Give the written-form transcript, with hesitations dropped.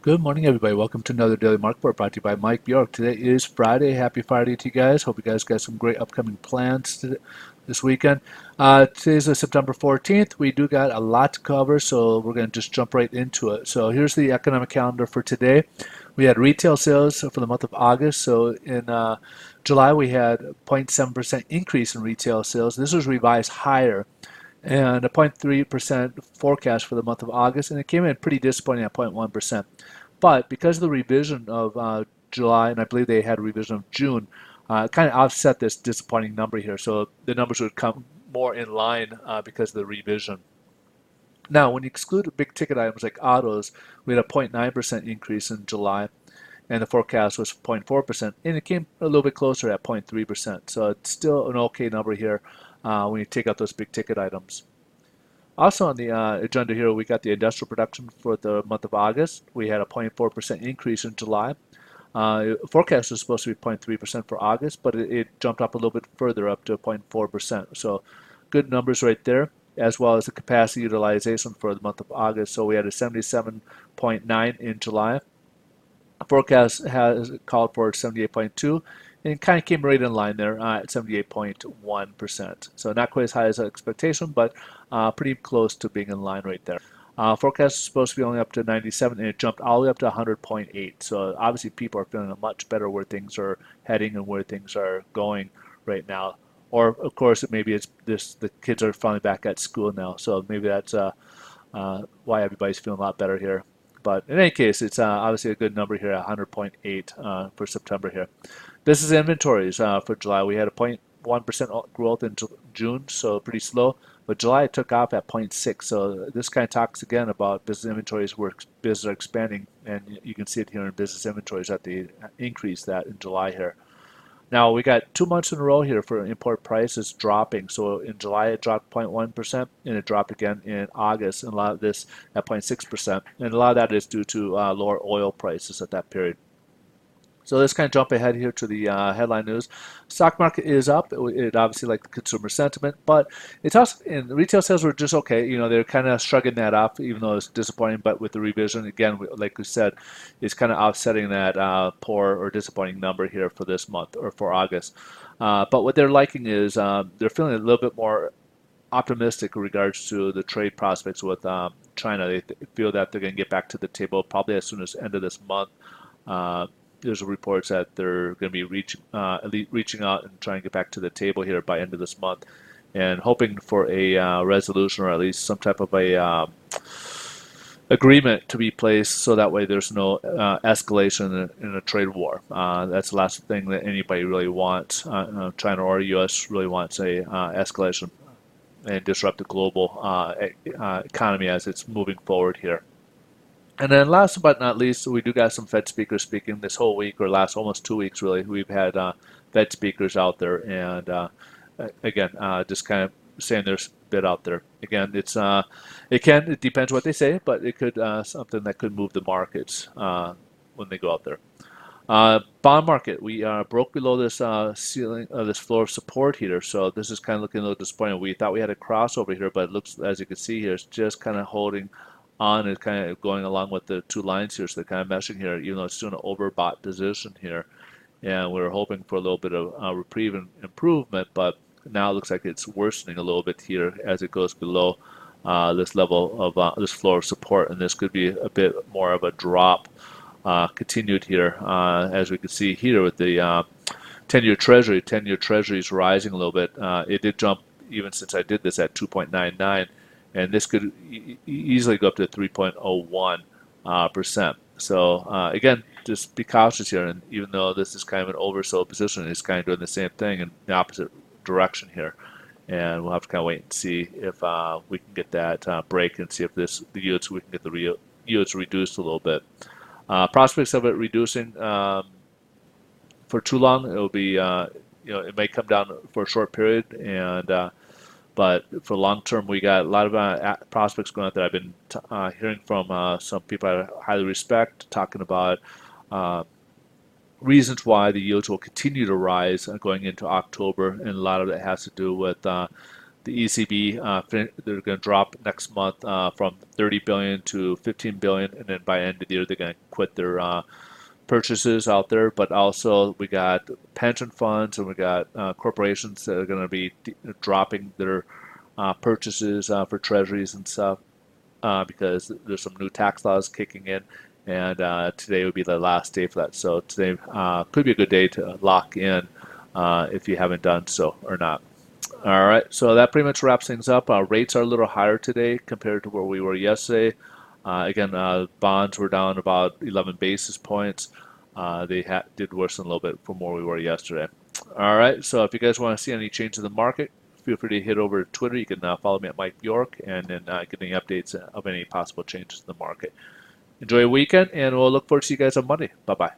Good morning, everybody. Welcome to another Daily Market Report brought to you by Mike Bjork. Today is Friday. Happy Friday to you guys. Hope you guys got some great upcoming plans this weekend. Today's September 14th. We do got a lot to cover, so we're going to just jump right into it. So here's the economic calendar for today. We had retail sales for the month of August. So in July, we had a 0.7% increase in retail sales. This was revised higher and a 0.3% forecast for the month of August, and it came in pretty disappointing at 0.1%. But because of the revision of July, and I believe they had a revision of June, it kind of offset this disappointing number here. So the numbers would come more in line because of the revision. Now, when you exclude big ticket items like autos, we had a 0.9% increase in July, and the forecast was 0.4%, and it came a little bit closer at 0.3%. So it's still an okay number here when you take out those big ticket items. Also on the agenda here, we got the industrial production for the month of August. We had a 0.4% increase in July. Forecast was supposed to be 0.3% for August, but it jumped up a little bit further up to 0.4%. So good numbers right there, as well as the capacity utilization for the month of August. So we had a 77.9 in July. Forecast has called for 78.2 and kind of came right in line there at 78.1%. So not quite as high as expectation, but pretty close to being in line right there. Forecast is supposed to be only up to 97, and it jumped all the way up to 100.8. So obviously people are feeling much better where things are heading and where things are going right now. Or of course, maybe it's this the kids are finally back at school now, so maybe that's why everybody's feeling a lot better here. But in any case, it's obviously a good number here, 100.8 for September here. Business inventories for July, we had a 0.1% growth in June, so pretty slow. But July took off at 0.6, so this kind of talks again about business inventories where businesses are expanding, and you can see it here in business inventories that they increased that in July here. Now we got 2 months in a row here for import prices dropping. So in July it dropped 0.1% and it dropped again in August, and a lot of this at 0.6%. And a lot of that is due to lower oil prices at that period. So let's kind of jump ahead here to the headline news. Stock market is up. It obviously like the consumer sentiment, but it's also in retail sales were just okay. You know, they're kind of shrugging that off, even though it's disappointing. But with the revision, again, like we said, it's kind of offsetting that poor or disappointing number here for this month or for August. But what they're liking is they're feeling a little bit more optimistic in regards to the trade prospects with China. They feel that they're going to get back to the table probably as soon as end of this month. There's reports that they're going to be reaching out and trying to get back to the table here by end of this month, and hoping for a resolution or at least some type of a agreement to be placed, so that way there's no escalation in a trade war. That's the last thing that anybody really wants. China or U.S. really wants a escalation and disrupt the global economy as it's moving forward here. And then last but not least, we do got some Fed speakers speaking this whole week, or last almost 2 weeks really. We've had Fed speakers out there, and again, just kind of saying their bit out there. Again, it depends what they say, but it could something that could move the markets when they go out there. Bond market, we broke below this ceiling, this floor of support here. So this is kind of looking a little disappointing. We thought we had a crossover here, but it looks, as you can see here, it's just kind of holding on and kind of going along with the two lines here. So they're kind of meshing here, even though it's still an overbought position here. And we're hoping for a little bit of reprieve and improvement, but now it looks like it's worsening a little bit here as it goes below this level of this floor of support. And this could be a bit more of a drop continued here, as we can see here with the 10-year Treasury. 10-year Treasury is rising a little bit. It did jump even since I did this at 2.99, and this could easily go up to 3.01%. So again, just be cautious here. And even though this is kind of an oversold position, it's kind of doing the same thing in the opposite direction here. And we'll have to kind of wait and see if we can get that break and see if we can get the yields reduced a little bit. Prospects of it reducing for too long, it'll be it may come down for a short period, and but for long term, we got a lot of prospects going out there. I've been hearing from some people I highly respect talking about reasons why the yields will continue to rise going into October, and a lot of it has to do with the ECB, they're going to drop next month from 30 billion to 15 billion, and then by end of the year they're going to quit their purchases out there. But also we got pension funds and we got corporations that are going to be dropping their purchases for treasuries and stuff because there's some new tax laws kicking in. And today would be the last day for that. So today could be a good day to lock in if you haven't done so or not. All right, so that pretty much wraps things up. Rates are a little higher today compared to where we were yesterday. Again, bonds were down about 11 basis points. They did worsen a little bit from where we were yesterday. All right, so if you guys want to see any change in the market, feel free to head over to Twitter. You can follow me at Mike Bjork and then get any updates of any possible changes in the market. Enjoy your weekend, and we'll look forward to see you guys on Monday. Bye-bye.